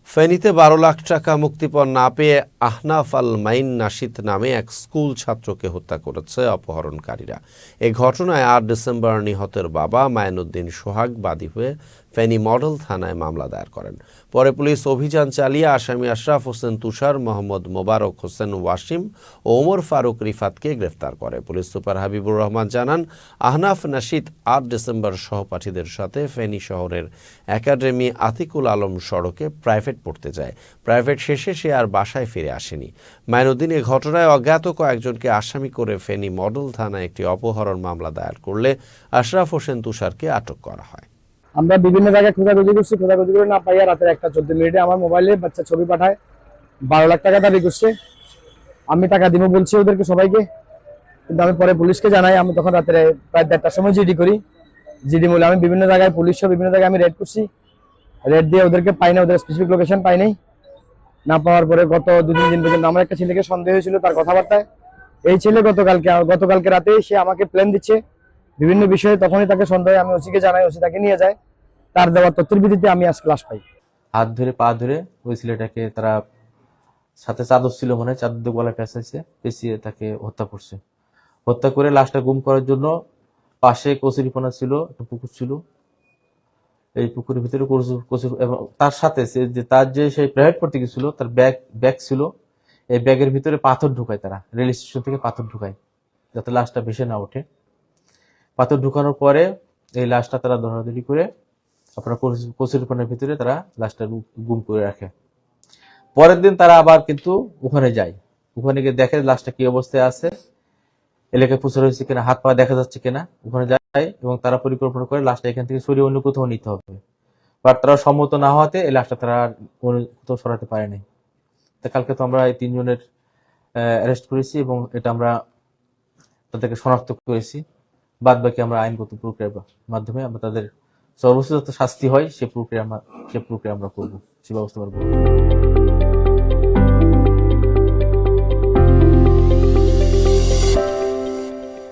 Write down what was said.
ফেনীতে ১২ লাখ টাকা মুক্তিপণ না পেয়ে আহনাফ আল মাইন নাশিদ নামে এক স্কুল ছাত্রকে হত্যা করেছে অপহরণকারীরা। এ ঘটনায় ৮ ডিসেম্বর নিহতের বাবা মাইনুদ্দিন সোহাগ বাদী হয়ে ফেনী মডেল থানায় মামলা দায়ের করেন। পরে পুলিশ অভিযান চালিয়ে আসামি আশরাফ হোসেন তুষার, মোহাম্মদ মোবারক হোসেন ওয়াসিম ও ওমর ফারুক রিফাতকে গ্রেফতার করে। পুলিশ সুপার হাবিবুর রহমান জানান, আহনাফ নাশিদ ৮ ডিসেম্বর সহপাঠীদের সাথে ফেনী শহরের একাডেমি আতিকুল আলম সড়কে প্রাইভেট পড়তে যায়। প্রাইভেট শেষে সে আর বাসায় ফিরে আসেনি। মাইনুদ্দিন এ ঘটনায় অজ্ঞাত কয়েকজনকে আসামি করে ফেনী মডেল থানায় একটি অপহরণ মামলা দায়ের করলে আশরাফ হোসেন তুষারকে আটক করা হয়। আমরা বিভিন্ন জায়গায় খোঁজাখুঁজি করে না পাইয়া রাতের 1:14 আমার মোবাইলে বাচ্চা ছবি পাঠায়, 12 লাখ টাকা দাবি করছে। আমি টাকা দিব বলছি ওদেরকে সবাইকে, কিন্তু আমি পরে পুলিশকে জানাই। আমি তখন রাতের প্রায় 1:30টার সময় জিডি বলে আমি বিভিন্ন জায়গায় বিভিন্ন জায়গায় আমি রেড করছি। রেড দিয়ে ওদেরকে পাই না, ওদের স্পেসিফিক লোকেশন পাই নাই। না পাওয়ার পরে গত 2-3 দিন পর্যন্ত আমার একটা ছেলেকে সন্দেহ হয়েছিল তার কথাবার্তায়। এই ছেলে গতকালকে রাতে সে আমাকে প্ল্যান দিচ্ছে বিভিন্ন বিষয়ে। তখনই তাকে সন্দেহ, আমি ওসিকে জানাই, ওসি তাকে নিয়ে যায়। তার দেওয়ার তথ্যের ভিত্তিতে আমি আজ ক্লাস পাই। হাত ধরে পা ধরে ওই ছেলেটাকে তারা সাথে চাদর ছিল, মনে হয় চাদর দিয়ে গলায় পেঁচিয়ে তাকে হত্যা করছে। হত্যা করে লাশটা গুম করার জন্য পাশে কচুরিপানা ছিল, একটা পুকুর ছিল। এই পুকুরের ভিতরে কচুর এবং তার সাথে তার যে সেই প্রাইভেট পড়তে গেছিল তার ব্যাগ ছিল। এই ব্যাগের ভিতরে পাথর ঢুকায়, তারা রেল স্টেশন থেকে পাথর ঢুকায় যাতে লাশটা ভেসে না ওঠে। পাথর ঢুকানোর পরে এই লাশটা তারা ধরাধরি করে আপনার কচুরিপানার ভিতরে তারা লাশটা গুম করে রাখে। পরের দিন তারা আবার কিন্তু ওখানে যায়, ওখানে গিয়ে দেখে লাশটা কি অবস্থায় আছে, এলাকায় প্রচার হয়েছে কিনা, হাত পা দেখা যাচ্ছে কিনা। ওখানে যায় এবং তারা পরিকল্পনা করে লাশটা এখান থেকে সরিয়ে অন্য কোথাও নিতে হবে। বাট তারা সম্মত না হওয়াতে এই লাশটা তারা কোথাও সরাতে পারে নাই। তা কালকে তো আমরা এই 3 জনের অ্যারেস্ট করেছি এবং এটা আমরা তাদেরকে শনাক্ত করেছি। বাদ বাকি আমরা আইনগত প্রক্রিয়ার মাধ্যমে আমরা তাদের সর্বোচ্চ যত শাস্তি হয় সে প্রক্রিয়া আমরা করবো, সে ব্যবস্থা করবো।